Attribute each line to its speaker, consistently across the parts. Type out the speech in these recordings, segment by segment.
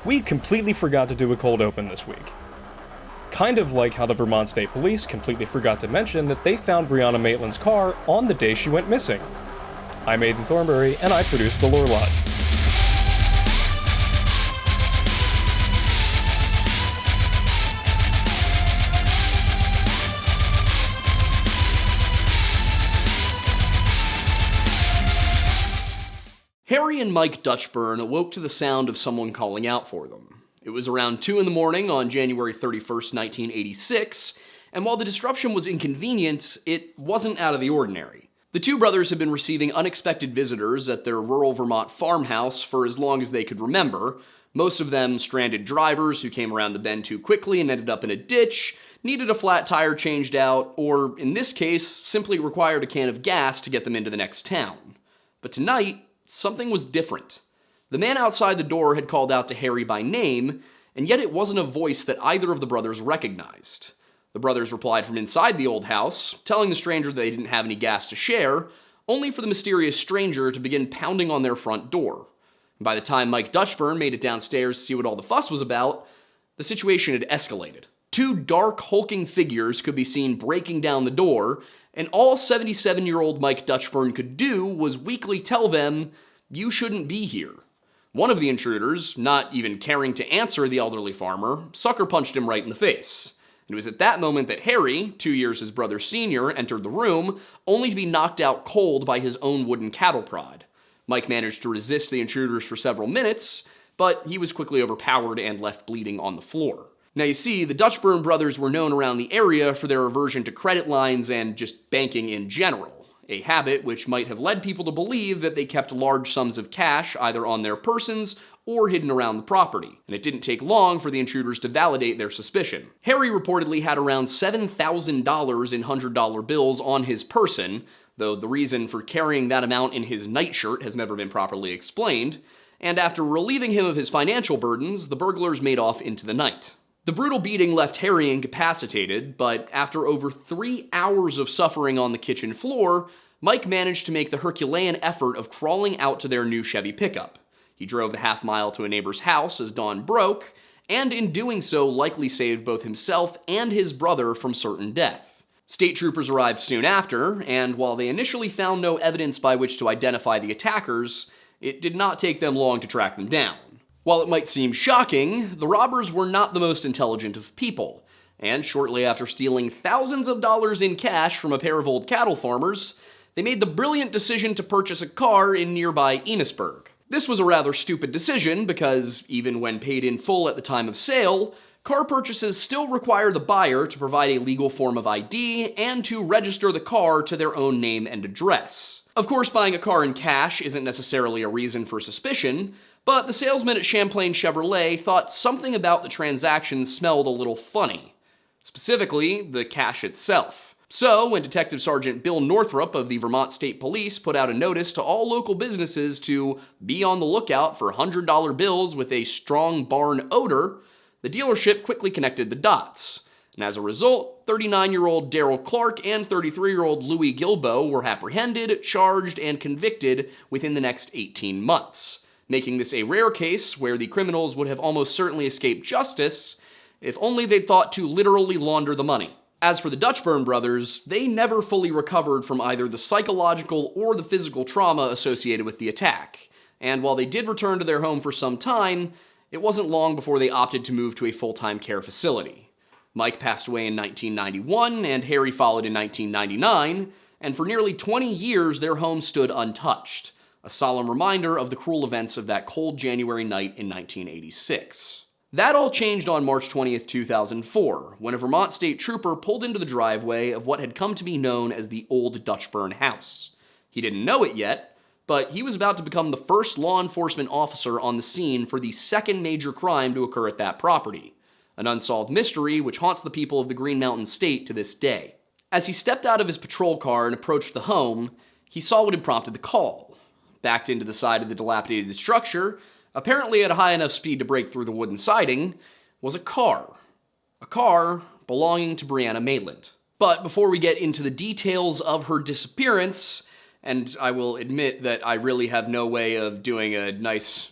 Speaker 1: We completely forgot to do a cold open this week. Kind of like how the Vermont State Police completely forgot to mention that they found Brianna Maitland's car on the day she went missing. I'm Aidan Thornberry, and I produce The Lore Lodge.
Speaker 2: Harry and Mike Dutchburn awoke to the sound of someone calling out for them. It was around 2 in the morning on January 31st, 1986, and while the disruption was inconvenient, it wasn't out of the ordinary. The two brothers had been receiving unexpected visitors at their rural Vermont farmhouse for as long as they could remember, most of them stranded drivers who came around the bend too quickly and ended up in a ditch, needed a flat tire changed out, or, in this case, simply required a can of gas to get them into the next town. But tonight, something was different. The man outside the door had called out to Harry by name, and yet it wasn't a voice that either of the brothers recognized. The brothers replied from inside the old house, telling the stranger they didn't have any gas to share, only for the mysterious stranger to begin pounding on their front door. And by the time Mike Dutchburn made it downstairs to see what all the fuss was about, the situation had escalated. Two dark, hulking figures could be seen breaking down the door, and all 77-year-old Mike Dutchburn could do was weakly tell them, "You shouldn't be here." One of the intruders, not even caring to answer the elderly farmer, sucker punched him right in the face. It was at that moment that Harry, 2 years his brother senior, entered the room, only to be knocked out cold by his own wooden cattle prod. Mike managed to resist the intruders for several minutes, but he was quickly overpowered and left bleeding on the floor. Now you see, the Dutchburn brothers were known around the area for their aversion to credit lines and just banking in general, a habit which might have led people to believe that they kept large sums of cash either on their persons or hidden around the property, and it didn't take long for the intruders to validate their suspicion. Harry reportedly had around $7,000 in $100 bills on his person, though the reason for carrying that amount in his nightshirt has never been properly explained, and after relieving him of his financial burdens, the burglars made off into the night. The brutal beating left Harry incapacitated, but after over 3 hours of suffering on the kitchen floor, Mike managed to make the Herculean effort of crawling out to their new Chevy pickup. He drove the half mile to a neighbor's house as dawn broke, and in doing so likely saved both himself and his brother from certain death. State troopers arrived soon after, and while they initially found no evidence by which to identify the attackers, it did not take them long to track them down. While it might seem shocking, the robbers were not the most intelligent of people, and shortly after stealing thousands of dollars in cash from a pair of old cattle farmers, they made the brilliant decision to purchase a car in nearby Enosburg. This was a rather stupid decision because, even when paid in full at the time of sale, car purchases still require the buyer to provide a legal form of ID and to register the car to their own name and address. Of course, buying a car in cash isn't necessarily a reason for suspicion, but the salesman at Champlain Chevrolet thought something about the transaction smelled a little funny. Specifically, the cash itself. So, when Detective Sergeant Bill Northrup of the Vermont State Police put out a notice to all local businesses to be on the lookout for $100 bills with a strong barn odor, the dealership quickly connected the dots. And as a result, 39-year-old Darrell Clark and 33-year-old Louis Gilbo were apprehended, charged, and convicted within the next 18 months. Making this a rare case where the criminals would have almost certainly escaped justice if only they'd thought to literally launder the money. As for the Dutchburn brothers, they never fully recovered from either the psychological or the physical trauma associated with the attack, and while they did return to their home for some time, it wasn't long before they opted to move to a full-time care facility. Mike passed away in 1991, and Harry followed in 1999, and for nearly 20 years their home stood untouched. A solemn reminder of the cruel events of that cold January night in 1986. That all changed on March 20th, 2004, when a Vermont State trooper pulled into the driveway of what had come to be known as the Old Dutchburn House. He didn't know it yet, but he was about to become the first law enforcement officer on the scene for the second major crime to occur at that property, an unsolved mystery which haunts the people of the Green Mountain State to this day. As he stepped out of his patrol car and approached the home, he saw what had prompted the call. Backed into the side of the dilapidated structure, apparently at a high enough speed to break through the wooden siding, was a car. A car belonging to Brianna Maitland. But before we get into the details of her disappearance, and I will admit that I really have no way of doing a nice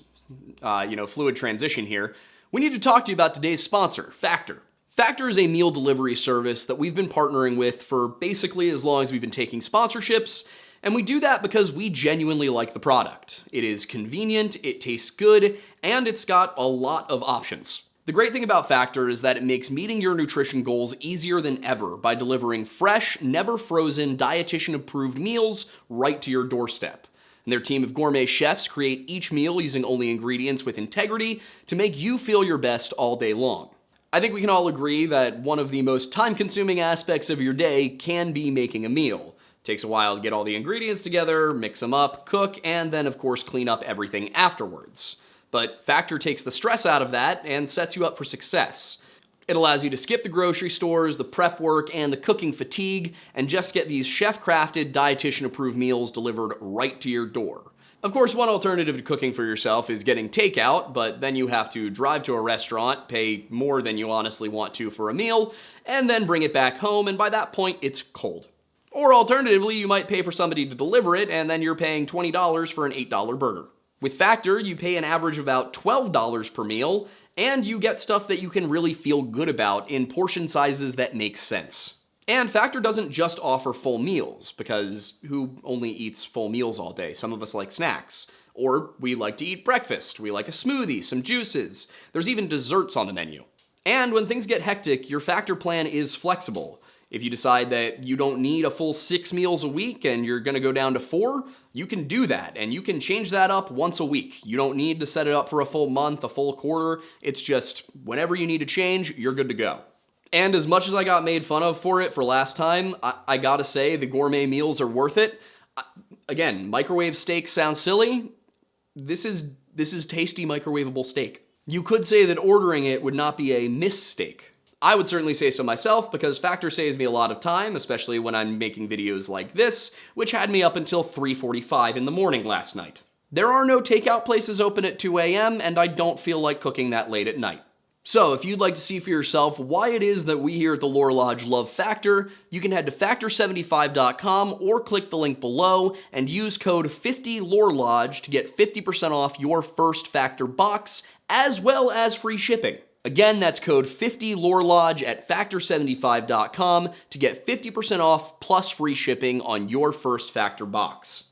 Speaker 2: fluid transition here, we need to talk to you about today's sponsor, Factor. Factor is a meal delivery service that we've been partnering with for basically as long as we've been taking sponsorships, and we do that because we genuinely like the product. It is convenient, it tastes good, and it's got a lot of options. The great thing about Factor is that it makes meeting your nutrition goals easier than ever by delivering fresh, never frozen, dietitian-approved meals right to your doorstep. And their team of gourmet chefs create each meal using only ingredients with integrity to make you feel your best all day long. I think we can all agree that one of the most time-consuming aspects of your day can be making a meal. It takes a while to get all the ingredients together, mix them up, cook, and then of course clean up everything afterwards. But Factor takes the stress out of that and sets you up for success. It allows you to skip the grocery stores, the prep work, and the cooking fatigue, and just get these chef-crafted, dietitian-approved meals delivered right to your door. Of course, one alternative to cooking for yourself is getting takeout, but then you have to drive to a restaurant, pay more than you honestly want to for a meal, and then bring it back home, and by that point, it's cold. Or alternatively, you might pay for somebody to deliver it, and then you're paying $20 for an $8 burger. With Factor, you pay an average of about $12 per meal, and you get stuff that you can really feel good about in portion sizes that make sense. And Factor doesn't just offer full meals, because who only eats full meals all day? Some of us like snacks. Or we like to eat breakfast, we like a smoothie, some juices. There's even desserts on the menu. And when things get hectic, your Factor plan is flexible. If you decide that you don't need a full 6 meals a week and you're gonna go down to 4, you can do that, and you can change that up once a week. You don't need to set it up for a full month, a full quarter. It's just whenever you need to change, you're good to go. And as much as I got made fun of for it for last time, I gotta say the gourmet meals are worth it. Again, microwave steak sounds silly. This is tasty microwavable steak. You could say that ordering it would not be a mistake. I would certainly say so myself, because Factor saves me a lot of time, especially when I'm making videos like this, which had me up until 3:45 in the morning last night. There are no takeout places open at 2 a.m., and I don't feel like cooking that late at night. So if you'd like to see for yourself why it is that we here at the Lore Lodge love Factor, you can head to factor75.com or click the link below and use code 50LoreLodge to get 50% off your first Factor box, as well as free shipping. Again, that's code 50LoreLodge at factor75.com to get 50% off plus free shipping on your first Factor box.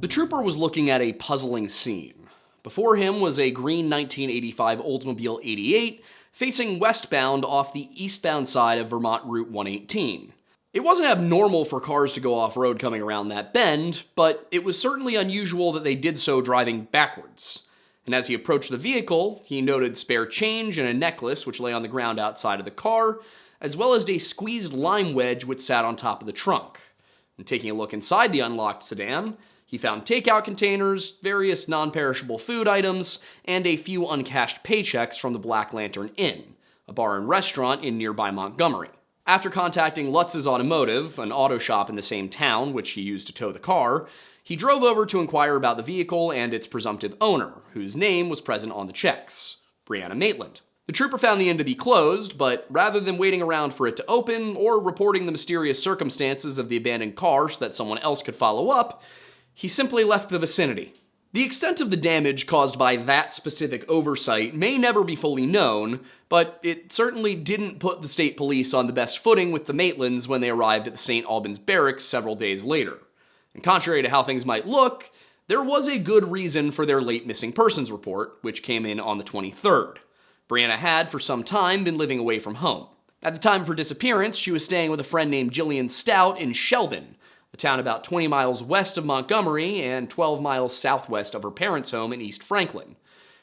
Speaker 2: The trooper was looking at a puzzling scene. Before him was a green 1985 Oldsmobile 88 facing westbound off the eastbound side of Vermont Route 118. It wasn't abnormal for cars to go off-road coming around that bend, but it was certainly unusual that they did so driving backwards. And as he approached the vehicle, he noted spare change and a necklace which lay on the ground outside of the car, as well as a squeezed lime wedge which sat on top of the trunk. And taking a look inside the unlocked sedan, he found takeout containers, various non-perishable food items, and a few uncashed paychecks from the Black Lantern Inn, a bar and restaurant in nearby Montgomery. After contacting Lutz's Automotive, an auto shop in the same town which he used to tow the car, he drove over to inquire about the vehicle and its presumptive owner, whose name was present on the checks, Brianna Maitland. The trooper found the inn to be closed, but rather than waiting around for it to open or reporting the mysterious circumstances of the abandoned car so that someone else could follow up, he simply left the vicinity. The extent of the damage caused by that specific oversight may never be fully known, but it certainly didn't put the state police on the best footing with the Maitlands when they arrived at the St. Albans barracks several days later. And contrary to how things might look, there was a good reason for their late missing persons report, which came in on the 23rd. Brianna had, for some time, been living away from home. At the time of her disappearance, she was staying with a friend named Jillian Stout in Sheldon, a town about 20 miles west of Montgomery and 12 miles southwest of her parents' home in East Franklin.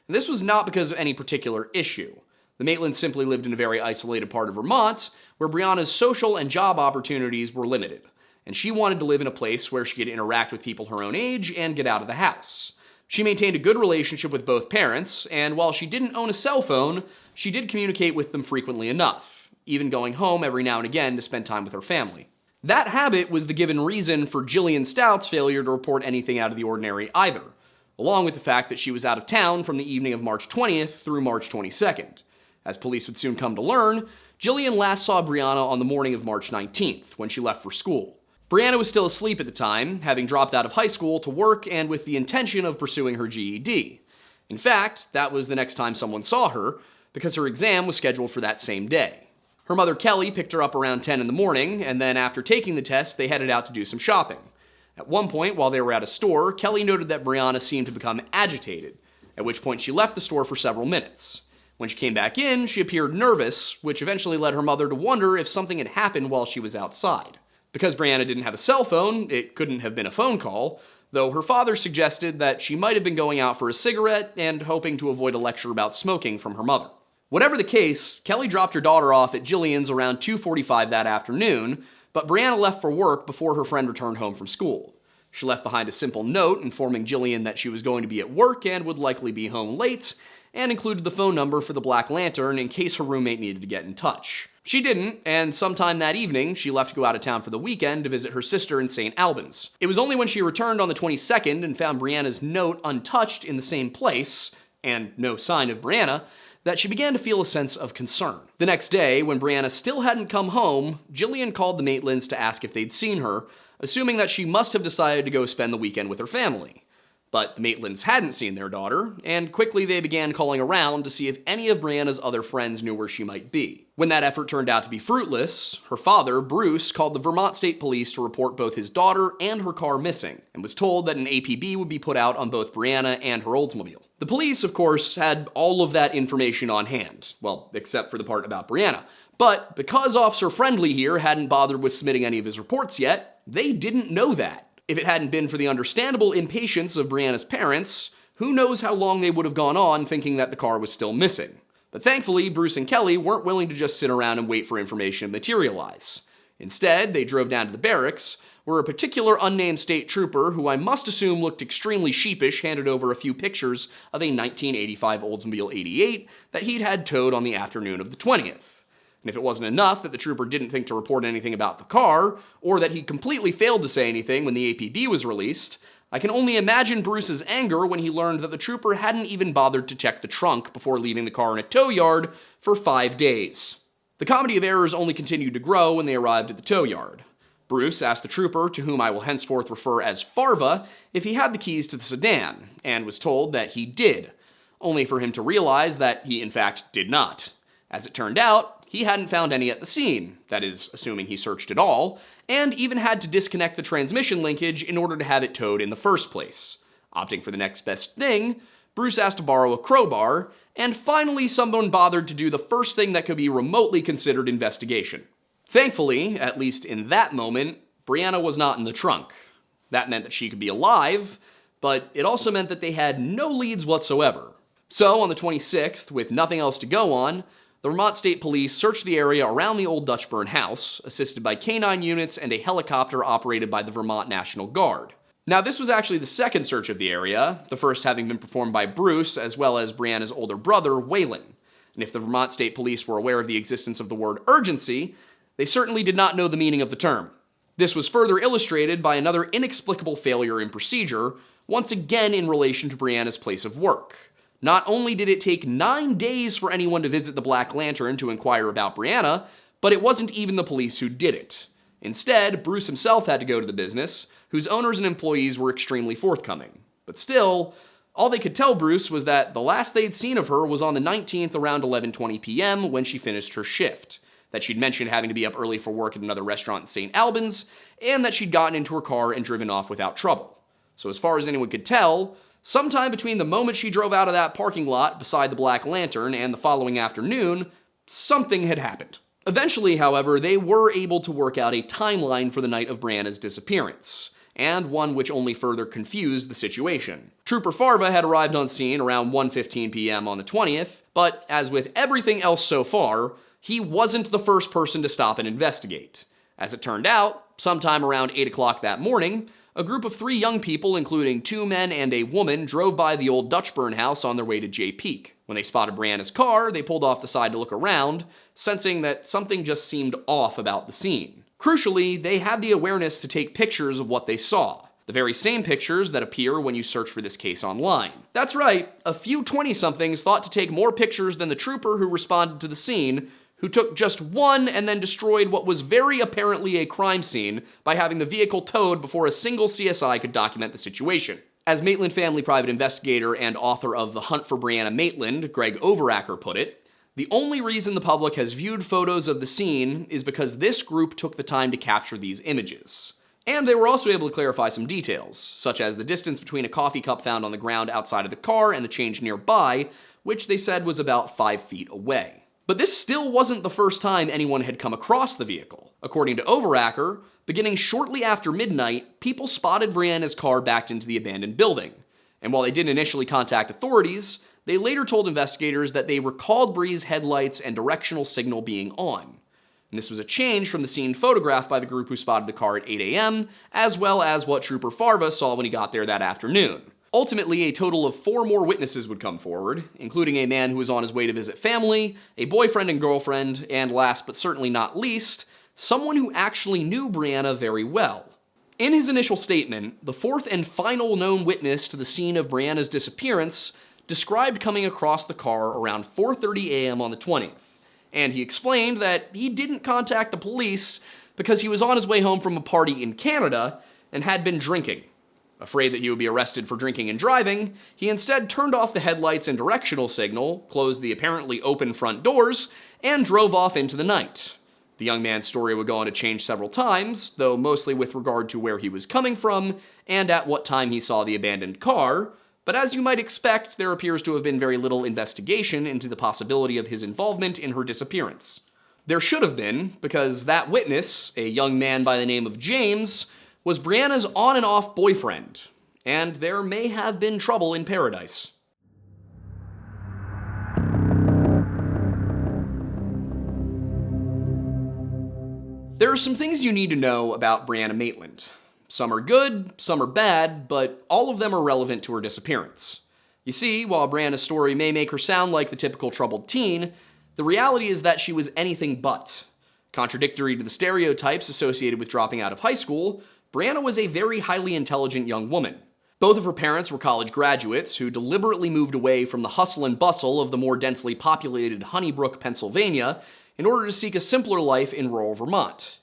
Speaker 2: And this was not because of any particular issue. The Maitlands simply lived in a very isolated part of Vermont, where Brianna's social and job opportunities were limited, and she wanted to live in a place where she could interact with people her own age and get out of the house. She maintained a good relationship with both parents, and while she didn't own a cell phone, she did communicate with them frequently enough, even going home every now and again to spend time with her family. That habit was the given reason for Jillian Stout's failure to report anything out of the ordinary either, along with the fact that she was out of town from the evening of March 20th through March 22nd. As police would soon come to learn, Jillian last saw Brianna on the morning of March 19th, when she left for school. Brianna was still asleep at the time, having dropped out of high school to work and with the intention of pursuing her GED. In fact, that was the next time someone saw her, because her exam was scheduled for that same day. Her mother Kellie picked her up around 10 in the morning, and then after taking the test, they headed out to do some shopping. At one point, while they were at a store, Kellie noted that Brianna seemed to become agitated, at which point she left the store for several minutes. When she came back in, she appeared nervous, which eventually led her mother to wonder if something had happened while she was outside. Because Brianna didn't have a cell phone, it couldn't have been a phone call, though her father suggested that she might have been going out for a cigarette and hoping to avoid a lecture about smoking from her mother. Whatever the case, Kellie dropped her daughter off at Jillian's around 2:45 that afternoon, but Brianna left for work before her friend returned home from school. She left behind a simple note informing Jillian that she was going to be at work and would likely be home late, and included the phone number for the Black Lantern in case her roommate needed to get in touch. She didn't, and sometime that evening, she left to go out of town for the weekend to visit her sister in St. Albans. It was only when she returned on the 22nd and found Brianna's note untouched in the same place, and no sign of Brianna, that she began to feel a sense of concern. The next day, when Brianna still hadn't come home, Jillian called the Maitlands to ask if they'd seen her, assuming that she must have decided to go spend the weekend with her family. But the Maitlands hadn't seen their daughter, and quickly they began calling around to see if any of Brianna's other friends knew where she might be. When that effort turned out to be fruitless, her father, Bruce, called the Vermont State Police to report both his daughter and her car missing, and was told that an APB would be put out on both Brianna and her Oldsmobile. The police, of course, had all of that information on hand, well, except for the part about Brianna. But because Officer Friendly here hadn't bothered with submitting any of his reports yet, they didn't know that. If it hadn't been for the understandable impatience of Brianna's parents, who knows how long they would have gone on thinking that the car was still missing. But thankfully, Bruce and Kellie weren't willing to just sit around and wait for information to materialize. Instead, they drove down to the barracks, where a particular unnamed state trooper, who I must assume looked extremely sheepish, handed over a few pictures of a 1985 Oldsmobile 88 that he'd had towed on the afternoon of the 20th. And if it wasn't enough that the trooper didn't think to report anything about the car, or that he completely failed to say anything when the APB was released, I can only imagine Bruce's anger when he learned that the trooper hadn't even bothered to check the trunk before leaving the car in a tow yard for 5 days. The comedy of errors only continued to grow when they arrived at the tow yard. Bruce asked the trooper, to whom I will henceforth refer as Farva, if he had the keys to the sedan, and was told that he did, only for him to realize that he in fact did not. As it turned out, he hadn't found any at the scene, that is, assuming he searched at all, and even had to disconnect the transmission linkage in order to have it towed in the first place. Opting for the next best thing, Bruce asked to borrow a crowbar, and finally someone bothered to do the first thing that could be remotely considered investigation. Thankfully, at least in that moment, Brianna was not in the trunk. That meant that she could be alive, but it also meant that they had no leads whatsoever. So, on the 26th, with nothing else to go on, the Vermont State Police searched the area around the old Dutchburn house, assisted by canine units and a helicopter operated by the Vermont National Guard. Now, this was actually the second search of the area, the first having been performed by Bruce as well as Brianna's older brother, Waylon. And if the Vermont State Police were aware of the existence of the word urgency, they certainly did not know the meaning of the term. This was further illustrated by another inexplicable failure in procedure, once again in relation to Brianna's place of work. Not only did it take 9 days for anyone to visit the Black Lantern to inquire about Brianna, but it wasn't even the police who did it. Instead, Bruce himself had to go to the business, whose owners and employees were extremely forthcoming. But still, all they could tell Bruce was that the last they'd seen of her was on the 19th around 11:20 p.m. when she finished her shift, that she'd mentioned having to be up early for work at another restaurant in St. Albans, and that she'd gotten into her car and driven off without trouble. So as far as anyone could tell, sometime between the moment she drove out of that parking lot beside the Black Lantern and the following afternoon, something had happened. Eventually, however, they were able to work out a timeline for the night of Brianna's disappearance, and one which only further confused the situation. Trooper Farva had arrived on scene around 1:15 p.m. on the 20th, but as with everything else so far, he wasn't the first person to stop and investigate. As it turned out, sometime around 8 o'clock that morning, a group of 3 young people, including 2 men and a woman, drove by the old Dutchburn house on their way to Jay Peak. When they spotted Brianna's car, they pulled off the side to look around, sensing that something just seemed off about the scene. Crucially, they had the awareness to take pictures of what they saw. The very same pictures that appear when you search for this case online. That's right, a few 20-somethings thought to take more pictures than the trooper who responded to the scene, who took just one and then destroyed what was very apparently a crime scene by having the vehicle towed before a single CSI could document the situation. As Maitland family private investigator and author of The Hunt for Brianna Maitland, Greg Overacker, put it, the only reason the public has viewed photos of the scene is because this group took the time to capture these images. And they were also able to clarify some details, such as the distance between a coffee cup found on the ground outside of the car and the change nearby, which they said was about 5 feet away. But this still wasn't the first time anyone had come across the vehicle. According to Overacker, beginning shortly after midnight, people spotted Brianna's car backed into the abandoned building. And while they didn't initially contact authorities, they later told investigators that they recalled Bree's headlights and directional signal being on. And this was a change from the scene photographed by the group who spotted the car at 8 a.m., as well as what Trooper Farva saw when he got there that afternoon. Ultimately, a total of 4 more witnesses would come forward, including a man who was on his way to visit family, a boyfriend and girlfriend, and last but certainly not least, someone who actually knew Brianna very well. In his initial statement, the 4th and final known witness to the scene of Brianna's disappearance described coming across the car around 4:30 a.m. on the 20th, and he explained that he didn't contact the police because he was on his way home from a party in Canada and had been drinking. Afraid that he would be arrested for drinking and driving, he instead turned off the headlights and directional signal, closed the apparently open front doors, and drove off into the night. The young man's story would go on to change several times, though mostly with regard to where he was coming from and at what time he saw the abandoned car, but as you might expect, there appears to have been very little investigation into the possibility of his involvement in her disappearance. There should have been, because that witness, a young man by the name of James, was Brianna's on and off boyfriend, and there may have been trouble in paradise. There are some things you need to know about Brianna Maitland. Some are good, some are bad, but all of them are relevant to her disappearance. You see, while Brianna's story may make her sound like the typical troubled teen, the reality is that she was anything but. Contradictory to the stereotypes associated with dropping out of high school, Brianna was a very highly intelligent young woman. Both of her parents were college graduates who deliberately moved away from the hustle and bustle of the more densely populated Honeybrook, Pennsylvania, in order to seek a simpler life in rural Vermont.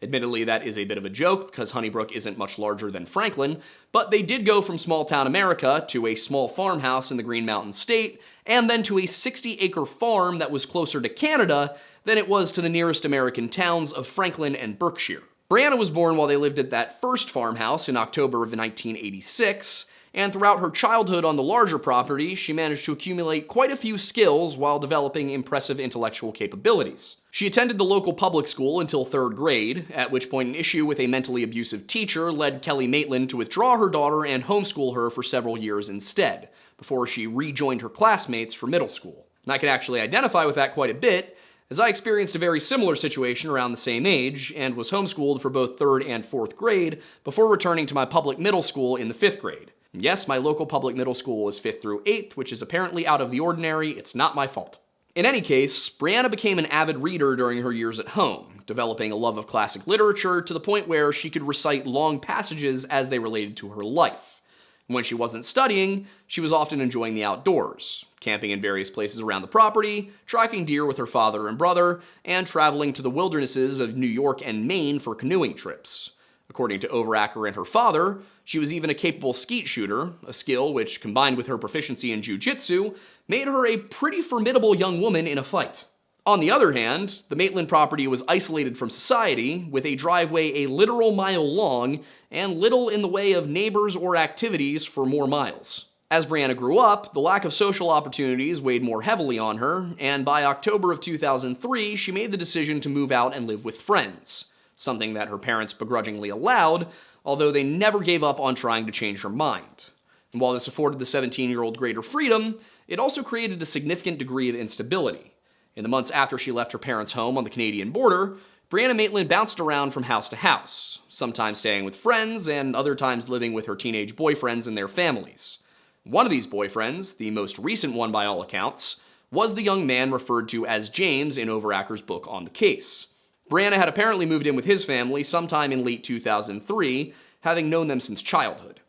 Speaker 2: Admittedly, that is a bit of a joke because Honeybrook isn't much larger than Franklin, but they did go from small-town America to a small farmhouse in the Green Mountain State, and then to a 60-acre farm that was closer to Canada than it was to the nearest American towns of Franklin and Berkshire. Brianna was born while they lived at that first farmhouse in October of 1986, and throughout her childhood on the larger property, she managed to accumulate quite a few skills while developing impressive intellectual capabilities. She attended the local public school until 3rd grade, at which point an issue with a mentally abusive teacher led Kellie Maitland to withdraw her daughter and homeschool her for several years instead, before she rejoined her classmates for middle school. And I can actually identify with that quite a bit, as I experienced a very similar situation around the same age and was homeschooled for both 3rd and 4th grade before returning to my public middle school in the 5th grade. And yes, my local public middle school is 5th through 8th, which is apparently out of the ordinary. It's not my fault. In any case, Brianna became an avid reader during her years at home, developing a love of classic literature to the point where she could recite long passages as they related to her life. When she wasn't studying, she was often enjoying the outdoors, camping in various places around the property, tracking deer with her father and brother, and traveling to the wildernesses of New York and Maine for canoeing trips. According to Overacker and her father, she was even a capable skeet shooter, a skill which, combined with her proficiency in jiu-jitsu, made her a pretty formidable young woman in a fight. On the other hand, the Maitland property was isolated from society, with a driveway a literal mile long, and little in the way of neighbors or activities for more miles. As Brianna grew up, the lack of social opportunities weighed more heavily on her, and by October of 2003, she made the decision to move out and live with friends, something that her parents begrudgingly allowed, although they never gave up on trying to change her mind. And while this afforded the 17-year-old greater freedom, it also created a significant degree of instability. In the months after she left her parents' home on the Canadian border, Brianna Maitland bounced around from house to house, sometimes staying with friends and other times living with her teenage boyfriends and their families. One of these boyfriends, the most recent one by all accounts, was the young man referred to as James in Overacker's book on the case. Brianna had apparently moved in with his family sometime in late 2003, having known them since childhood.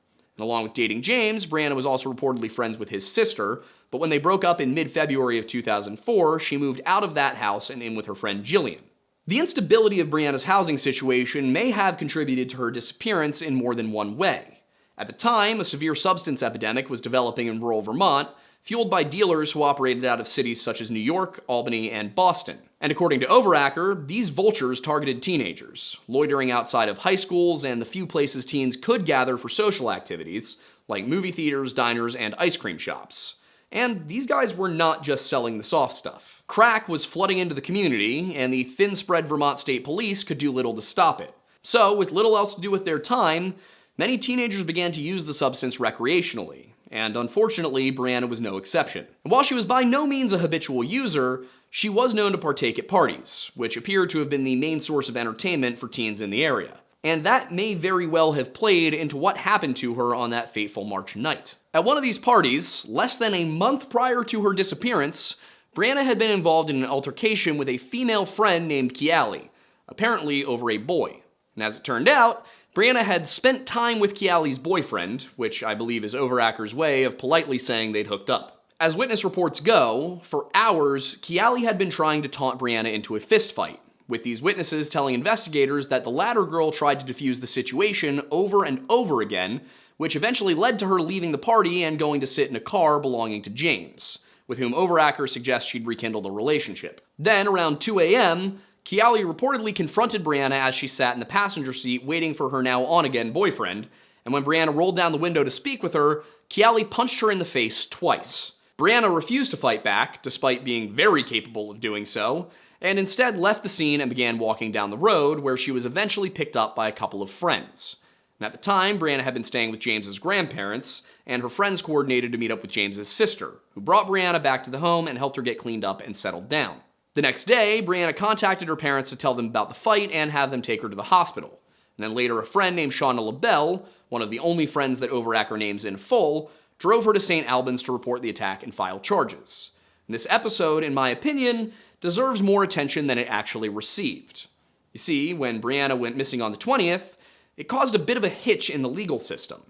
Speaker 2: And along with dating James, Brianna was also reportedly friends with his sister, but when they broke up in mid-February of 2004, she moved out of that house and in with her friend Jillian. The instability of Brianna's housing situation may have contributed to her disappearance in more than one way. At the time, a severe substance epidemic was developing in rural Vermont, fueled by dealers who operated out of cities such as New York, Albany, and Boston. And according to Overacker, these vultures targeted teenagers, loitering outside of high schools and the few places teens could gather for social activities, like movie theaters, diners, and ice cream shops. And these guys were not just selling the soft stuff. Crack was flooding into the community, and the thin-spread Vermont State Police could do little to stop it. So, with little else to do with their time, many teenagers began to use the substance recreationally, and unfortunately, Brianna was no exception. And while she was by no means a habitual user, she was known to partake at parties, which appeared to have been the main source of entertainment for teens in the area. And that may very well have played into what happened to her on that fateful March night. At one of these parties, less than a month prior to her disappearance, Brianna had been involved in an altercation with a female friend named Kellie, apparently over a boy. And as it turned out, Brianna had spent time with Kellie's boyfriend, which I believe is Overacker's way of politely saying they'd hooked up. As witness reports go, for hours, Kellie had been trying to taunt Brianna into a fistfight, with these witnesses telling investigators that the latter girl tried to defuse the situation over and over again, which eventually led to her leaving the party and going to sit in a car belonging to James, with whom Overacker suggests she'd rekindled a relationship. Then, around 2 a.m., Kellie reportedly confronted Brianna as she sat in the passenger seat waiting for her now on-again boyfriend, and when Brianna rolled down the window to speak with her, Kellie punched her in the face twice. Brianna refused to fight back, despite being very capable of doing so, and instead left the scene and began walking down the road, where she was eventually picked up by a couple of friends. And at the time, Brianna had been staying with James's grandparents, and her friends coordinated to meet up with James's sister, who brought Brianna back to the home and helped her get cleaned up and settled down. The next day, Brianna contacted her parents to tell them about the fight and have them take her to the hospital. And then later, a friend named Shauna LaBelle, one of the only friends that Overacker names in full, drove her to St. Albans to report the attack and file charges. And this episode, in my opinion, deserves more attention than it actually received. You see, when Brianna went missing on the 20th, it caused a bit of a hitch in the legal system.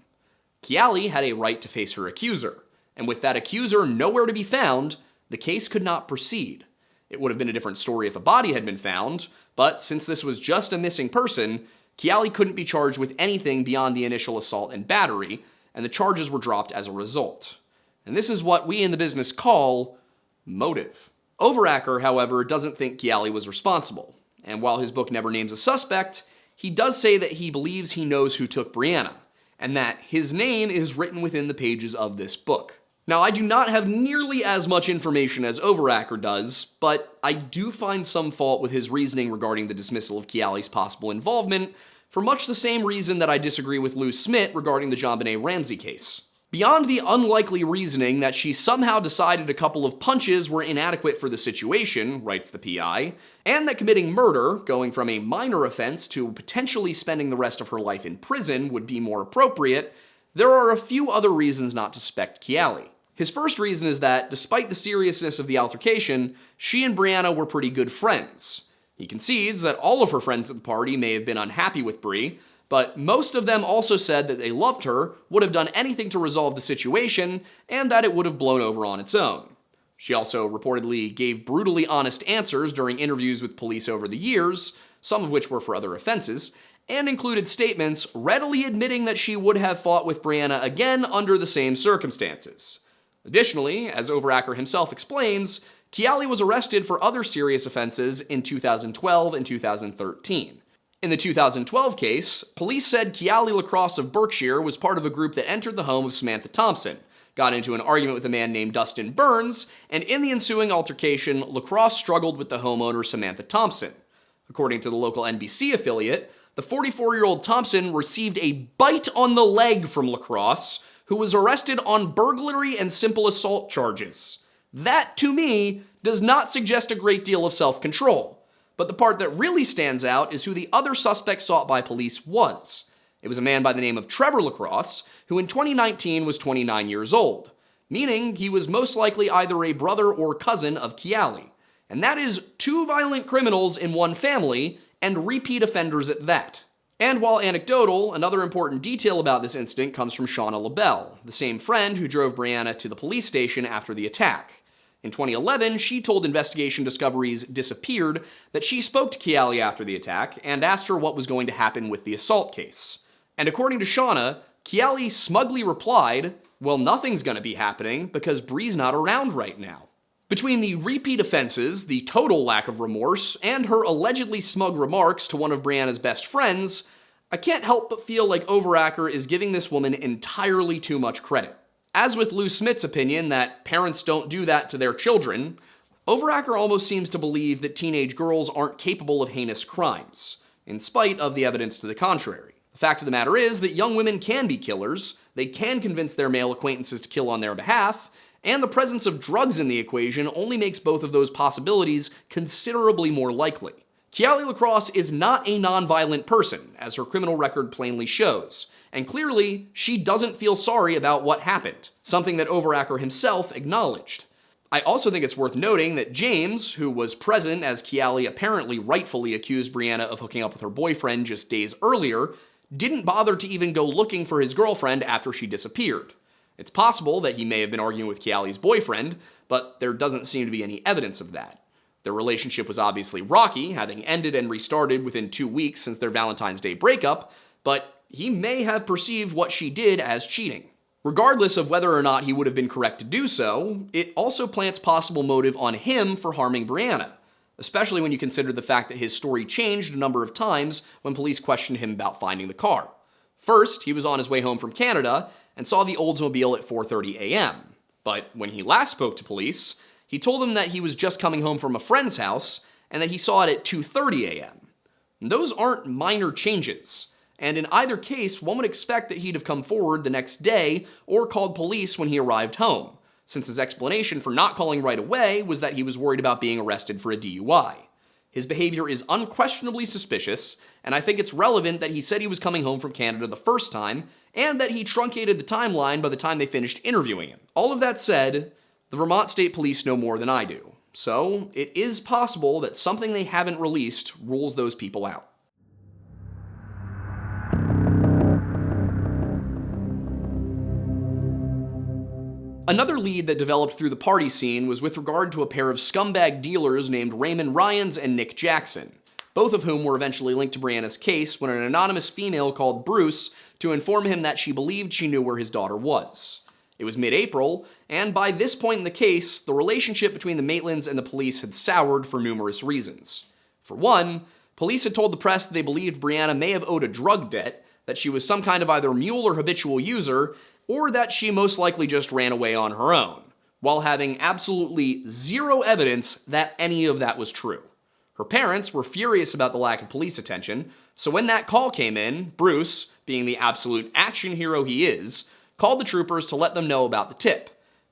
Speaker 2: Kellie had a right to face her accuser, and with that accuser nowhere to be found, the case could not proceed. It would have been a different story if a body had been found, but since this was just a missing person, Kellie couldn't be charged with anything beyond the initial assault and battery, and the charges were dropped as a result. And this is what we in the business call motive. Overacker, however, doesn't think Kellie was responsible, and while his book never names a suspect, he does say that he believes he knows who took Brianna, and that his name is written within the pages of this book. Now, I do not have nearly as much information as Overacker does, but I do find some fault with his reasoning regarding the dismissal of Kellie's possible involvement, for much the same reason that I disagree with Lou Smith regarding the JonBenet Ramsey case. Beyond the unlikely reasoning that she somehow decided a couple of punches were inadequate for the situation, writes the PI, and that committing murder, going from a minor offense to potentially spending the rest of her life in prison, would be more appropriate, there are a few other reasons not to suspect Kellie. His first reason is that, despite the seriousness of the altercation, she and Brianna were pretty good friends. He concedes that all of her friends at the party may have been unhappy with Bri, but most of them also said that they loved her, would have done anything to resolve the situation, and that it would have blown over on its own. She also reportedly gave brutally honest answers during interviews with police over the years, some of which were for other offenses, and included statements readily admitting that she would have fought with Brianna again under the same circumstances. Additionally, as Overacker himself explains, Kellie was arrested for other serious offenses in 2012 and 2013. In the 2012 case, police said Kellie LaCrosse of Berkshire was part of a group that entered the home of Samantha Thompson, got into an argument with a man named Dustin Burns, and in the ensuing altercation, LaCrosse struggled with the homeowner Samantha Thompson. According to the local NBC affiliate, the 44-year-old Thompson received a bite on the leg from LaCrosse, who was arrested on burglary and simple assault charges. That, to me, does not suggest a great deal of self-control. But the part that really stands out is who the other suspect sought by police was. It was a man by the name of Trevor LaCrosse, who in 2019 was 29 years old, meaning he was most likely either a brother or cousin of Kellie. And that is two violent criminals in one family, and repeat offenders at that. And while anecdotal, another important detail about this incident comes from Shauna LaBelle, the same friend who drove Brianna to the police station after the attack. In 2011, she told Investigation Discovery's Disappeared that she spoke to Kellie after the attack and asked her what was going to happen with the assault case. And according to Shauna, Kellie smugly replied, "Well, nothing's gonna be happening because Bree's not around right now." Between the repeat offenses, the total lack of remorse, and her allegedly smug remarks to one of Brianna's best friends, I can't help but feel like Overacker is giving this woman entirely too much credit. As with Lou Smith's opinion that parents don't do that to their children, Overacker almost seems to believe that teenage girls aren't capable of heinous crimes, in spite of the evidence to the contrary. The fact of the matter is that young women can be killers, they can convince their male acquaintances to kill on their behalf, and the presence of drugs in the equation only makes both of those possibilities considerably more likely. Kellie LaCrosse is not a non-violent person, as her criminal record plainly shows, and clearly, she doesn't feel sorry about what happened, something that Overacker himself acknowledged. I also think it's worth noting that James, who was present as Kellie apparently rightfully accused Brianna of hooking up with her boyfriend just days earlier, didn't bother to even go looking for his girlfriend after she disappeared. It's possible that he may have been arguing with Kellie's boyfriend, but there doesn't seem to be any evidence of that. Their relationship was obviously rocky, having ended and restarted within 2 weeks since their Valentine's Day breakup, but he may have perceived what she did as cheating. Regardless of whether or not he would have been correct to do so, it also plants possible motive on him for harming Brianna, especially when you consider the fact that his story changed a number of times when police questioned him about finding the car. First, he was on his way home from Canada and saw the Oldsmobile at 4:30 a.m. But when he last spoke to police, he told them that he was just coming home from a friend's house and that he saw it at 2:30 a.m. Those aren't minor changes. And in either case, one would expect that he'd have come forward the next day or called police when he arrived home, since his explanation for not calling right away was that he was worried about being arrested for a DUI. His behavior is unquestionably suspicious, and I think it's relevant that he said he was coming home from Canada the first time, and that he truncated the timeline by the time they finished interviewing him. All of that said, the Vermont State Police know more than I do, so it is possible that something they haven't released rules those people out. Another lead that developed through the party scene was with regard to a pair of scumbag dealers named Raymond Ryans and Nick Jackson, both of whom were eventually linked to Brianna's case when an anonymous female called Bruce to inform him that she believed she knew where his daughter was. It was mid-April, and by this point in the case, the relationship between the Maitlands and the police had soured for numerous reasons. For one, police had told the press that they believed Brianna may have owed a drug debt, that she was some kind of either mule or habitual user, or that she most likely just ran away on her own, while having absolutely zero evidence that any of that was true. Her parents were furious about the lack of police attention, so when that call came in, Bruce, being the absolute action hero he is, called the troopers to let them know about the tip,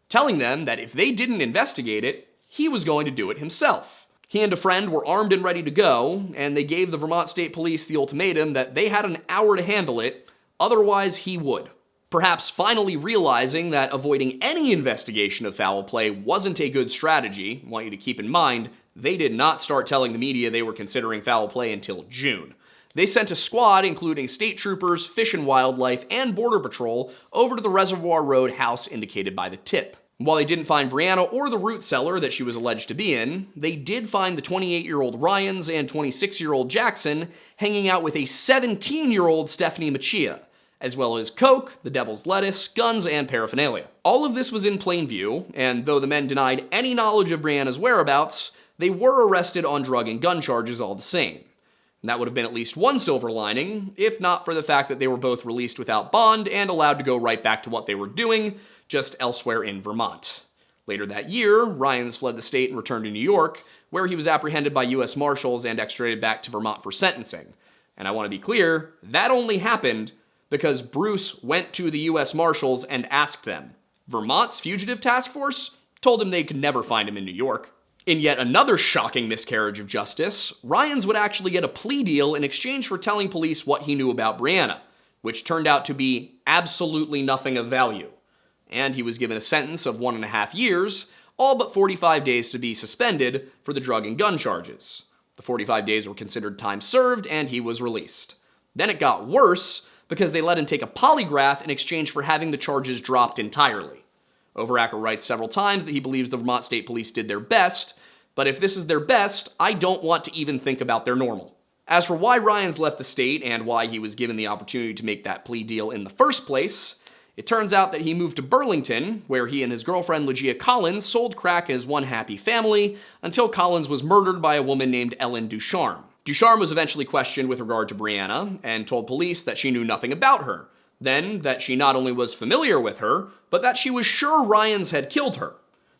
Speaker 2: telling them that if they didn't investigate it, he was going to do it himself. He and a friend were armed and ready to go, and they gave the Vermont State Police the ultimatum that they had an hour to handle it, otherwise he would. Perhaps finally realizing that avoiding any investigation of foul play wasn't a good strategy. I want you to keep in mind, they did not start telling the media they were considering foul play until June. They sent a squad, including state troopers, Fish and Wildlife, and Border Patrol, over to the Reservoir Road house indicated by the tip. While they didn't find Brianna or the root cellar that she was alleged to be in, they did find the 28-year-old Ryans and 26-year-old Jackson hanging out with a 17-year-old Stephanie Machia, as well as coke, the devil's lettuce, guns, and paraphernalia. All of this was in plain view, and though the men denied any knowledge of Brianna's whereabouts, they were arrested on drug and gun charges all the same. And that would have been at least one silver lining, if not for the fact that they were both released without bond and allowed to go right back to what they were doing, just elsewhere in Vermont. Later that year, Ryans fled the state and returned to New York, where he was apprehended by U.S. Marshals and extradited back to Vermont for sentencing. And I want to be clear, that only happened because Bruce went to the U.S. Marshals and asked them. Vermont's Fugitive Task Force told him they could never find him in New York. In yet another shocking miscarriage of justice, Ryans would actually get a plea deal in exchange for telling police what he knew about Brianna, which turned out to be absolutely nothing of value. And he was given a sentence of 1.5 years, all but 45 days to be suspended for the drug and gun charges. The 45 days were considered time served, and he was released. Then it got worse because they let him take a polygraph in exchange for having the charges dropped entirely. Overacker writes several times that he believes the Vermont State Police did their best, but if this is their best, I don't want to even think about their normal. As for why Ryans left the state and why he was given the opportunity to make that plea deal in the first place, it turns out that he moved to Burlington, where he and his girlfriend Legia Collins sold crack as one happy family until Collins was murdered by a woman named Ellen Ducharme. Ducharme was eventually questioned with regard to Brianna and told police that she knew nothing about her, then that she not only was familiar with her, but that she was sure Ryans had killed her.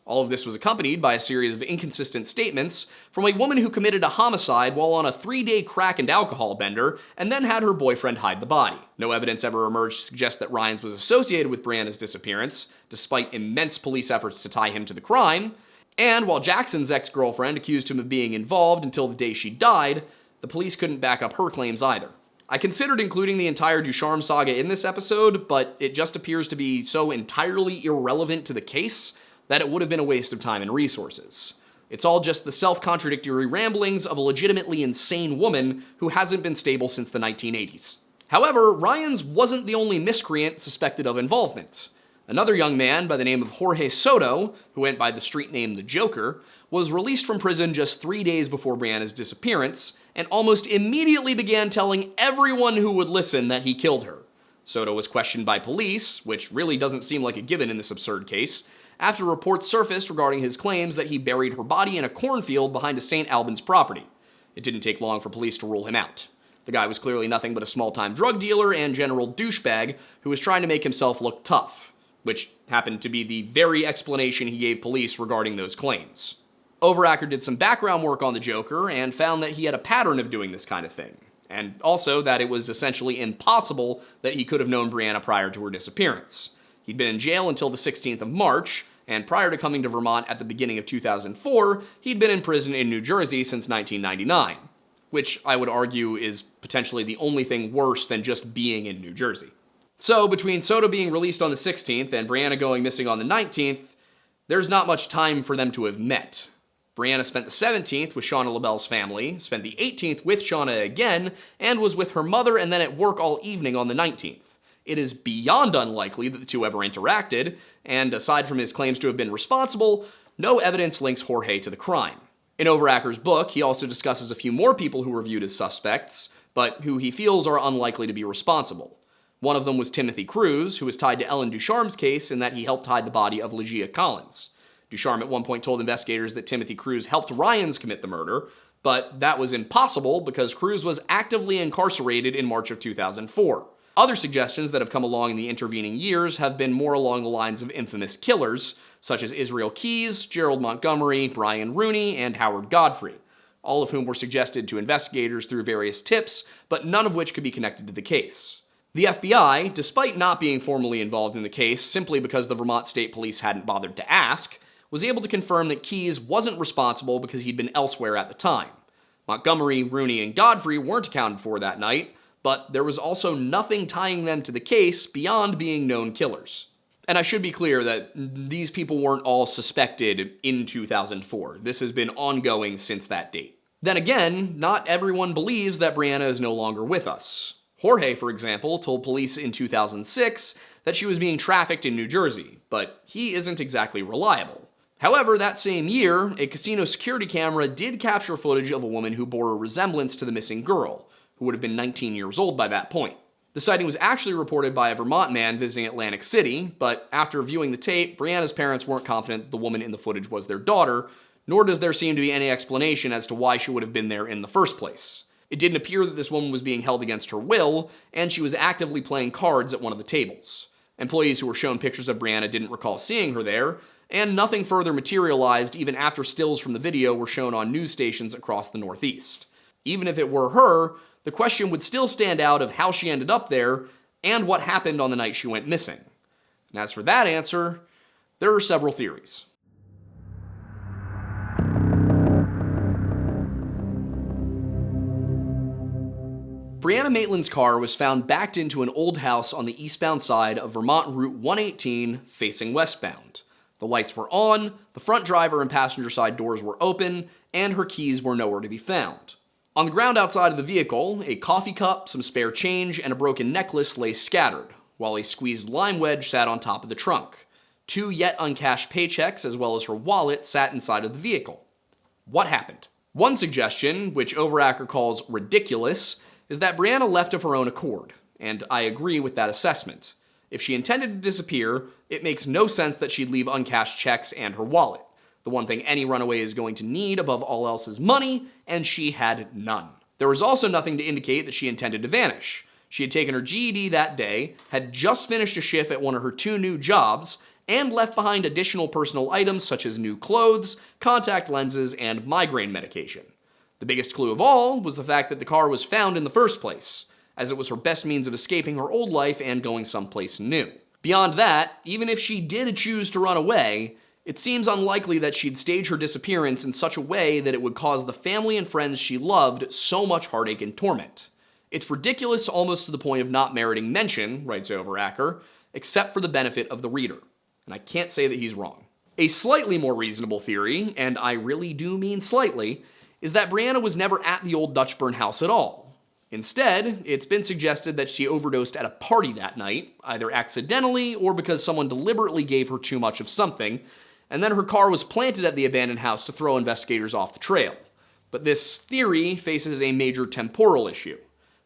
Speaker 2: All of this was accompanied by a series of inconsistent statements from a woman who committed a homicide while on a 3-day crack and alcohol bender and then had her boyfriend hide the body. No evidence ever emerged to suggest that Ryans was associated with Brianna's disappearance, despite immense police efforts to tie him to the crime. And while Jackson's ex-girlfriend accused him of being involved until the day she died, the police couldn't back up her claims either. I considered including the entire Ducharme saga in this episode, but it just appears to be so entirely irrelevant to the case that it would have been a waste of time and resources. It's all just the self-contradictory ramblings of a legitimately insane woman who hasn't been stable since the 1980s. However, Ryans wasn't the only miscreant suspected of involvement. Another young man by the name of Jorge Soto, who went by the street name The Joker, was released from prison just 3 days before Brianna's disappearance, and almost immediately began telling everyone who would listen that he killed her. Soto was questioned by police, which really doesn't seem like a given in this absurd case, after reports surfaced regarding his claims that he buried her body in a cornfield behind a St. Albans property. It didn't take long for police to rule him out. The guy was clearly nothing but a small-time drug dealer and general douchebag who was trying to make himself look tough, which happened to be the very explanation he gave police regarding those claims. Overacker did some background work on the Joker and found that he had a pattern of doing this kind of thing, and also that it was essentially impossible that he could have known Brianna prior to her disappearance. He'd been in jail until the 16th of March, and prior to coming to Vermont at the beginning of 2004, he'd been in prison in New Jersey since 1999, which I would argue is potentially the only thing worse than just being in New Jersey. So between Soto being released on the 16th and Brianna going missing on the 19th, there's not much time for them to have met. Brianna spent the 17th with Shauna LaBelle's family, spent the 18th with Shauna again, and was with her mother and then at work all evening on the 19th. It is beyond unlikely that the two ever interacted, and aside from his claims to have been responsible, no evidence links Jorge to the crime. In Overacker's book, he also discusses a few more people who were viewed as suspects, but who he feels are unlikely to be responsible. One of them was Timothy Cruz, who was tied to Ellen Ducharme's case in that he helped hide the body of Legia Collins. Ducharme at one point told investigators that Timothy Cruz helped Ryans commit the murder, but that was impossible because Cruz was actively incarcerated in March of 2004. Other suggestions that have come along in the intervening years have been more along the lines of infamous killers, such as Israel Keyes, Gerald Montgomery, Brian Rooney, and Howard Godfrey, all of whom were suggested to investigators through various tips, but none of which could be connected to the case. The FBI, despite not being formally involved in the case simply because the Vermont State Police hadn't bothered to ask, was able to confirm that Keyes wasn't responsible because he'd been elsewhere at the time. Montgomery, Rooney, and Godfrey weren't accounted for that night, but there was also nothing tying them to the case beyond being known killers. And I should be clear that these people weren't all suspected in 2004. This has been ongoing since that date. Then again, not everyone believes that Brianna is no longer with us. Jorge, for example, told police in 2006 that she was being trafficked in New Jersey, but he isn't exactly reliable. However, that same year, a casino security camera did capture footage of a woman who bore a resemblance to the missing girl, who would have been 19 years old by that point. The sighting was actually reported by a Vermont man visiting Atlantic City, but after viewing the tape, Brianna's parents weren't confident the woman in the footage was their daughter, nor does there seem to be any explanation as to why she would have been there in the first place. It didn't appear that this woman was being held against her will, and she was actively playing cards at one of the tables. Employees who were shown pictures of Brianna didn't recall seeing her there, and nothing further materialized even after stills from the video were shown on news stations across the Northeast. Even if it were her, the question would still stand out of how she ended up there and what happened on the night she went missing. And as for that answer, there are several theories. Brianna Maitland's car was found backed into an old house on the eastbound side of Vermont Route 118 facing westbound. The lights were on, the front driver and passenger side doors were open, and her keys were nowhere to be found. On the ground outside of the vehicle, a coffee cup, some spare change, and a broken necklace lay scattered, while a squeezed lime wedge sat on top of the trunk. 2 yet uncashed paychecks as well as her wallet sat inside of the vehicle. What happened? One suggestion, which Overacker calls ridiculous, is that Brianna left of her own accord, and I agree with that assessment. If she intended to disappear, it makes no sense that she'd leave uncashed checks and her wallet. The one thing any runaway is going to need above all else is money, and she had none. There was also nothing to indicate that she intended to vanish. She had taken her GED that day, had just finished a shift at one of her 2 new jobs, and left behind additional personal items such as new clothes, contact lenses, and migraine medication. The biggest clue of all was the fact that the car was found in the first place, as it was her best means of escaping her old life and going someplace new. Beyond that, even if she did choose to run away, it seems unlikely that she'd stage her disappearance in such a way that it would cause the family and friends she loved so much heartache and torment. It's ridiculous almost to the point of not meriting mention, writes Overacker, except for the benefit of the reader. And I can't say that he's wrong. A slightly more reasonable theory, and I really do mean slightly, is that Brianna was never at the old Dutchburn house at all. Instead, it's been suggested that she overdosed at a party that night, either accidentally or because someone deliberately gave her too much of something, and then her car was planted at the abandoned house to throw investigators off the trail. But this theory faces a major temporal issue.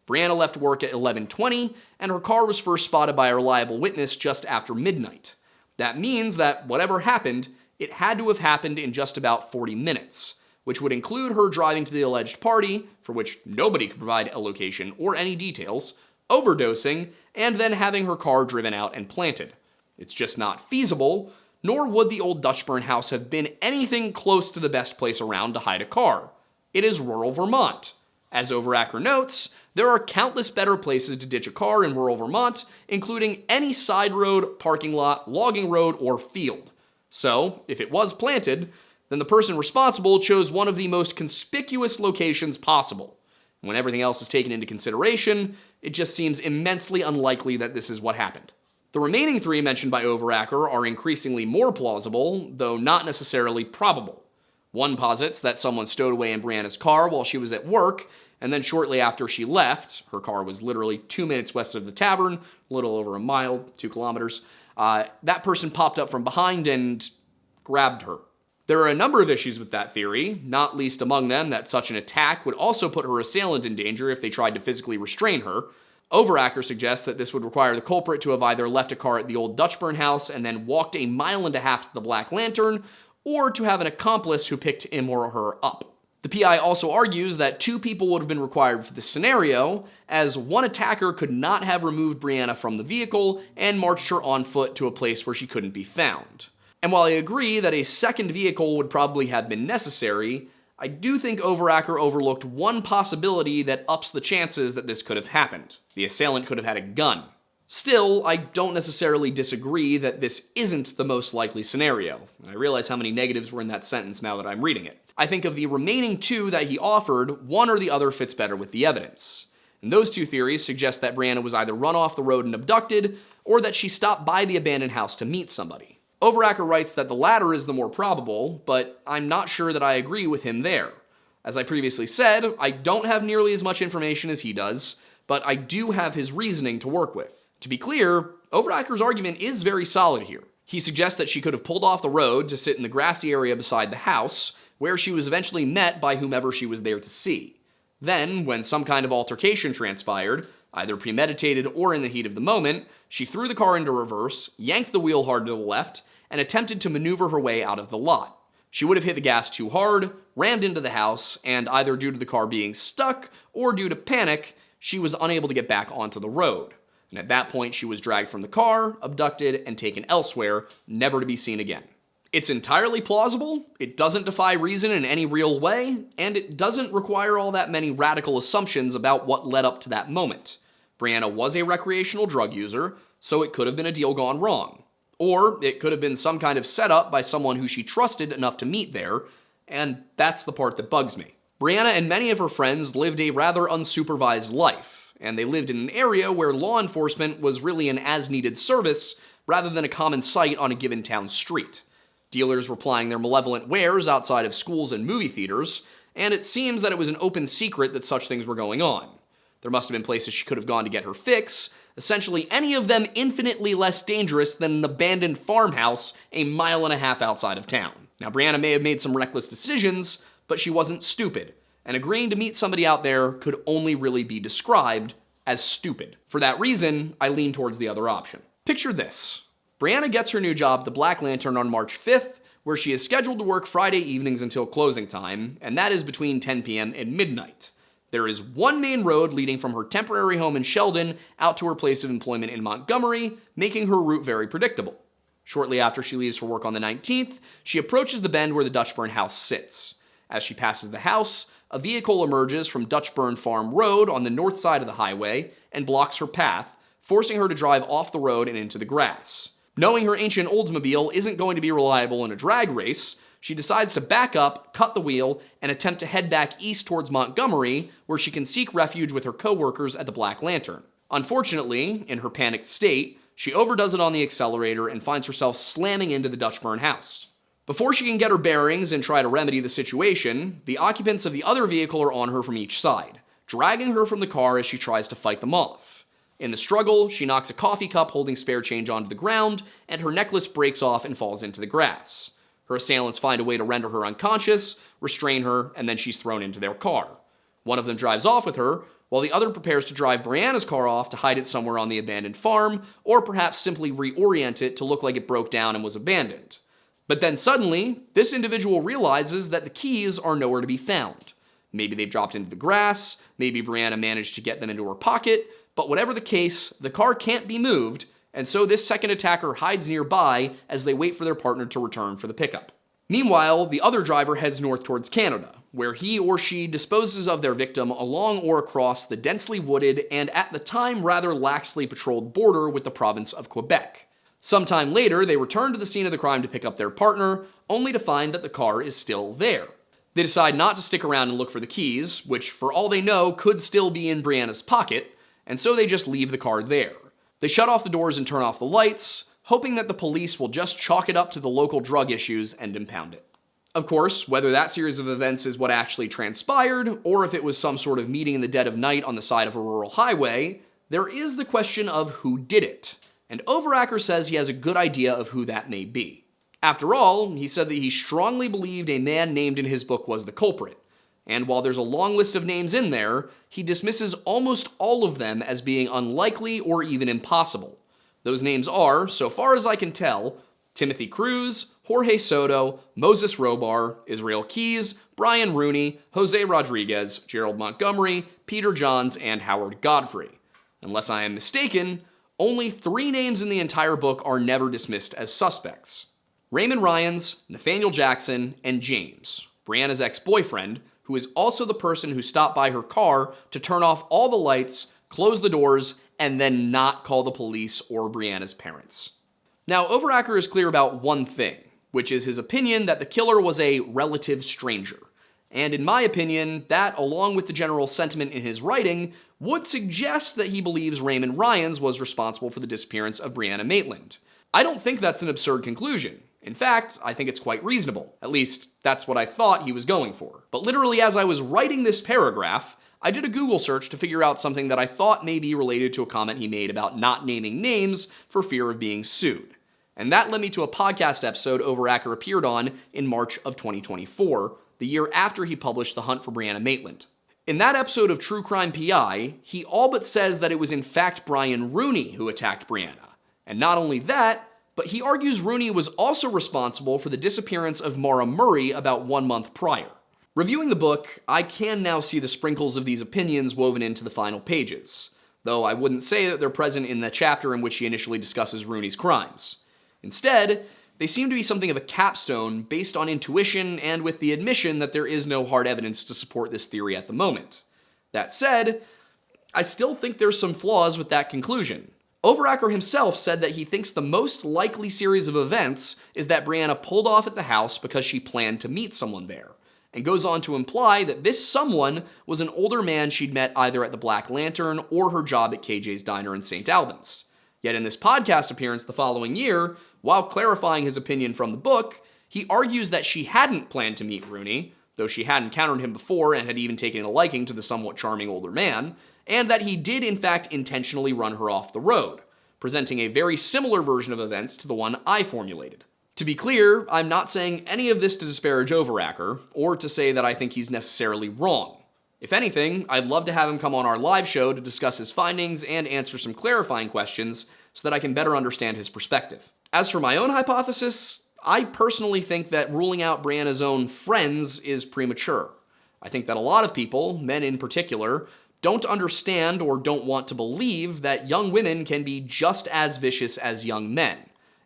Speaker 2: Brianna left work at 11:20, and her car was first spotted by a reliable witness just after midnight. That means that whatever happened, it had to have happened in just about 40 minutes, which would include her driving to the alleged party, for which nobody could provide a location or any details, overdosing, and then having her car driven out and planted. It's just not feasible, nor would the old Dutchburn house have been anything close to the best place around to hide a car. It is rural Vermont. As Overacker notes, there are countless better places to ditch a car in rural Vermont, including any side road, parking lot, logging road, or field. So, if it was planted, then the person responsible chose one of the most conspicuous locations possible. When everything else is taken into consideration, it just seems immensely unlikely that this is what happened. The remaining 3 mentioned by Overacker are increasingly more plausible, though not necessarily probable. One posits that someone stowed away in Brianna's car while she was at work, and then shortly after she left, her car was literally 2 minutes west of the tavern, a little over a mile, 2 kilometers, that person popped up from behind and grabbed her. There are a number of issues with that theory, not least among them that such an attack would also put her assailant in danger if they tried to physically restrain her. Overacker suggests that this would require the culprit to have either left a car at the old Dutchburn house and then walked 1.5 miles to the Black Lantern, or to have an accomplice who picked him or her up. The PI also argues that 2 people would have been required for this scenario, as one attacker could not have removed Brianna from the vehicle and marched her on foot to a place where she couldn't be found. And while I agree that a second vehicle would probably have been necessary, I do think Overacker overlooked one possibility that ups the chances that this could have happened. The assailant could have had a gun. Still, I don't necessarily disagree that this isn't the most likely scenario. And I realize how many negatives were in that sentence now that I'm reading it. I think of the remaining 2 that he offered, one or the other fits better with the evidence. And those 2 theories suggest that Brianna was either run off the road and abducted, or that she stopped by the abandoned house to meet somebody. Overacker writes that the latter is the more probable, but I'm not sure that I agree with him there. As I previously said, I don't have nearly as much information as he does, but I do have his reasoning to work with. To be clear, Overacker's argument is very solid here. He suggests that she could have pulled off the road to sit in the grassy area beside the house, where she was eventually met by whomever she was there to see. Then, when some kind of altercation transpired, either premeditated or in the heat of the moment, she threw the car into reverse, yanked the wheel hard to the left, and attempted to maneuver her way out of the lot. She would have hit the gas too hard, rammed into the house, and either due to the car being stuck or due to panic, she was unable to get back onto the road. And at that point, she was dragged from the car, abducted, and taken elsewhere, never to be seen again. It's entirely plausible, it doesn't defy reason in any real way, and it doesn't require all that many radical assumptions about what led up to that moment. Brianna was a recreational drug user, so it could have been a deal gone wrong. Or it could have been some kind of setup by someone who she trusted enough to meet there, and that's the part that bugs me. Brianna and many of her friends lived a rather unsupervised life, and they lived in an area where law enforcement was really an as-needed service rather than a common sight on a given town street. Dealers were plying their malevolent wares outside of schools and movie theaters, and it seems that it was an open secret that such things were going on. There must have been places she could have gone to get her fix, essentially any of them infinitely less dangerous than an abandoned farmhouse a mile and a half outside of town. Now, Brianna may have made some reckless decisions, but she wasn't stupid, and agreeing to meet somebody out there could only really be described as stupid. For that reason, I lean towards the other option. Picture this. Brianna gets her new job at the Black Lantern on March 5th, where she is scheduled to work Friday evenings until closing time, and that is between 10 p.m. and midnight. There is one main road leading from her temporary home in Sheldon out to her place of employment in Montgomery, making her route very predictable. Shortly after she leaves for work on the 19th, she approaches the bend where the Dutchburn house sits. As she passes the house, a vehicle emerges from Dutchburn Farm Road on the north side of the highway and blocks her path, forcing her to drive off the road and into the grass. Knowing her ancient Oldsmobile isn't going to be reliable in a drag race, she decides to back up, cut the wheel, and attempt to head back east towards Montgomery, where she can seek refuge with her co-workers at the Black Lantern. Unfortunately, in her panicked state, she overdoes it on the accelerator and finds herself slamming into the Dutchburn house. Before she can get her bearings and try to remedy the situation, the occupants of the other vehicle are on her from each side, dragging her from the car as she tries to fight them off. In the struggle, she knocks a coffee cup holding spare change onto the ground, and her necklace breaks off and falls into the grass. Her assailants find a way to render her unconscious, restrain her, and then she's thrown into their car. One of them drives off with her, while the other prepares to drive Brianna's car off to hide it somewhere on the abandoned farm, or perhaps simply reorient it to look like it broke down and was abandoned. But then suddenly, this individual realizes that the keys are nowhere to be found. Maybe they've dropped into the grass, maybe Brianna managed to get them into her pocket, but whatever the case, the car can't be moved, and so this second attacker hides nearby as they wait for their partner to return for the pickup. Meanwhile, the other driver heads north towards Canada, where he or she disposes of their victim along or across the densely wooded and at the time rather laxly patrolled border with the province of Quebec. Sometime later, they return to the scene of the crime to pick up their partner, only to find that the car is still there. They decide not to stick around and look for the keys, which for all they know could still be in Brianna's pocket, and so they just leave the car there. They shut off the doors and turn off the lights, hoping that the police will just chalk it up to the local drug issues and impound it. Of course, whether that series of events is what actually transpired, or if it was some sort of meeting in the dead of night on the side of a rural highway, there is the question of who did it, and Overacker says he has a good idea of who that may be. After all, he said that he strongly believed a man named in his book was the culprit, and while there's a long list of names in there, he dismisses almost all of them as being unlikely or even impossible. Those names are, so far as I can tell, Timothy Cruz, Jorge Soto, Moses Robar, Israel Keys, Brian Rooney, Jose Rodriguez, Gerald Montgomery, Peter Johns, and Howard Godfrey. Unless I am mistaken, only 3 names in the entire book are never dismissed as suspects. Raymond Ryans, Nathaniel Jackson, and James, Brianna's ex-boyfriend, who is also the person who stopped by her car to turn off all the lights, close the doors, and then not call the police or Brianna's parents. Now, Overacker is clear about one thing, which is his opinion that the killer was a relative stranger. And in my opinion, that, along with the general sentiment in his writing, would suggest that he believes Raymond Ryans was responsible for the disappearance of Brianna Maitland. I don't think that's an absurd conclusion. In fact, I think it's quite reasonable. At least, that's what I thought he was going for. But literally, as I was writing this paragraph, I did a Google search to figure out something that I thought may be related to a comment he made about not naming names for fear of being sued. And that led me to a podcast episode Overacker appeared on in March of 2024, the year after he published The Hunt for Brianna Maitland. In that episode of True Crime PI, he all but says that it was in fact Brian Rooney who attacked Brianna. And not only that, but he argues Rooney was also responsible for the disappearance of Mara Murray about 1 month prior. Reviewing the book, I can now see the sprinkles of these opinions woven into the final pages, though I wouldn't say that they're present in the chapter in which he initially discusses Rooney's crimes. Instead, they seem to be something of a capstone based on intuition and with the admission that there is no hard evidence to support this theory at the moment. That said, I still think there's some flaws with that conclusion. Overacker himself said that he thinks the most likely series of events is that Brianna pulled off at the house because she planned to meet someone there, and goes on to imply that this someone was an older man she'd met either at the Black Lantern or her job at KJ's Diner in St. Albans. Yet in this podcast appearance the following year, while clarifying his opinion from the book, he argues that she hadn't planned to meet Rooney, though she had encountered him before and had even taken a liking to the somewhat charming older man, and that he did in fact intentionally run her off the road, presenting a very similar version of events to the one I formulated. To be clear, I'm not saying any of this to disparage Overacker, or to say that I think he's necessarily wrong. If anything, I'd love to have him come on our live show to discuss his findings and answer some clarifying questions so that I can better understand his perspective. As for my own hypothesis, I personally think that ruling out Brianna's own friends is premature. I think that a lot of people, men in particular, don't understand or don't want to believe that young women can be just as vicious as young men,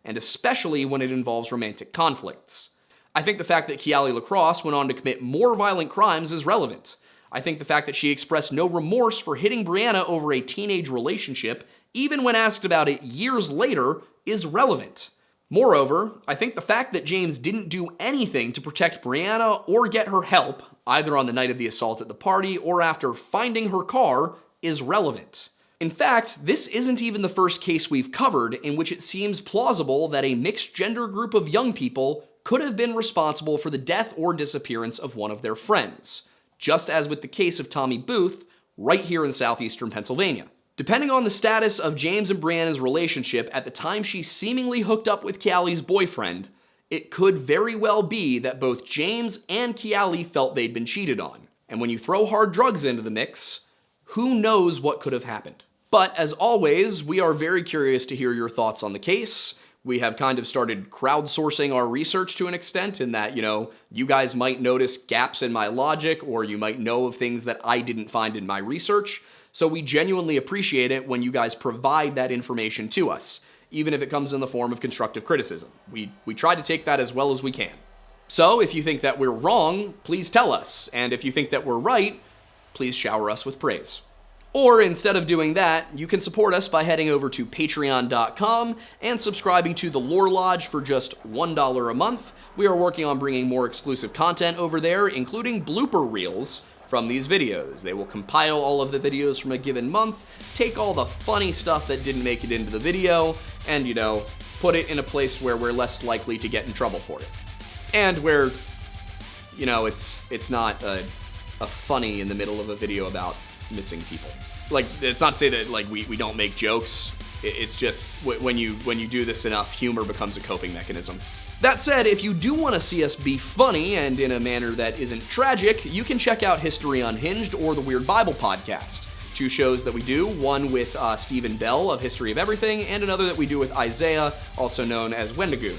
Speaker 2: and especially when it involves romantic conflicts. I think the fact that Kellie LaCrosse went on to commit more violent crimes is relevant. I think the fact that she expressed no remorse for hitting Brianna over a teenage relationship, even when asked about it years later, is relevant. Moreover, I think the fact that James didn't do anything to protect Brianna or get her help, either on the night of the assault at the party or after finding her car, is relevant. In fact, this isn't even the first case we've covered in which it seems plausible that a mixed-gender group of young people could have been responsible for the death or disappearance of one of their friends, just as with the case of Tommy Booth, right here in southeastern Pennsylvania. Depending on the status of James and Brianna's relationship at the time she seemingly hooked up with Kellie's boyfriend, it could very well be that both James and Kellie felt they'd been cheated on. And when you throw hard drugs into the mix, who knows what could have happened. But as always, we are very curious to hear your thoughts on the case. We have kind of started crowdsourcing our research to an extent in that, you guys might notice gaps in my logic, or you might know of things that I didn't find in my research. So we genuinely appreciate it when you guys provide that information to us, even if it comes in the form of constructive criticism. We try to take that as well as we can. So if you think that we're wrong, please tell us. And if you think that we're right, please shower us with praise. Or instead of doing that, you can support us by heading over to patreon.com and subscribing to the Lore Lodge for just $1 a month. We are working on bringing more exclusive content over there, including blooper reels from these videos. They will compile all of the videos from a given month, take all the funny stuff that didn't make it into the video, and, put it in a place where we're less likely to get in trouble for it. And where, it's not a funny in the middle of a video about missing people. It's not to say that we don't make jokes. It's just when you do this enough, humor becomes a coping mechanism. That said, if you do want to see us be funny and in a manner that isn't tragic, you can check out History Unhinged or the Weird Bible Podcast. Two shows that we do, one with Stephen Bell of History of Everything, and another that we do with Isaiah, also known as Wendigoon.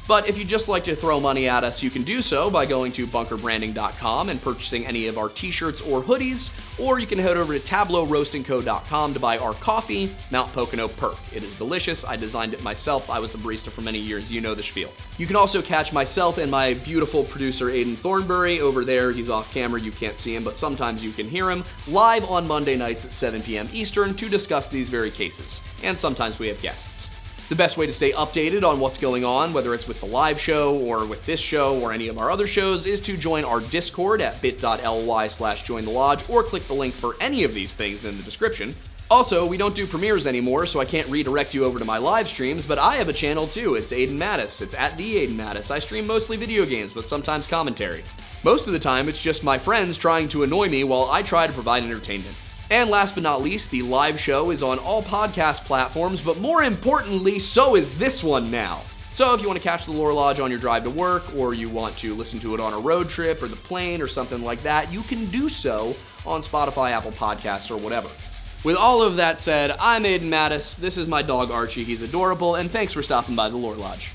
Speaker 2: But if you'd just like to throw money at us, you can do so by going to bunkerbranding.com and purchasing any of our t-shirts or hoodies, or you can head over to tableauroastingco.com to buy our coffee, Mount Pocono Perk. It is delicious. I designed it myself. I was the barista for many years. You know the spiel. You can also catch myself and my beautiful producer, Aiden Thornbury, over there. He's off camera. You can't see him, but sometimes you can hear him, live on Monday nights at 7 p.m. Eastern to discuss these very cases. And sometimes we have guests. The best way to stay updated on what's going on, whether it's with the live show or with this show or any of our other shows, is to join our Discord at bit.ly/jointhelodge or click the link for any of these things in the description. Also, we don't do premieres anymore, so I can't redirect you over to my live streams, but I have a channel too. It's Aiden Mattis. It's at the Aiden Mattis. I stream mostly video games, but sometimes commentary. Most of the time, it's just my friends trying to annoy me while I try to provide entertainment. And last but not least, the live show is on all podcast platforms, but more importantly, so is this one now. So if you want to catch the Lore Lodge on your drive to work, or you want to listen to it on a road trip or the plane or something like that, you can do so on Spotify, Apple Podcasts, or whatever. With all of that said, I'm Aiden Mattis, this is my dog Archie, he's adorable, and thanks for stopping by the Lore Lodge.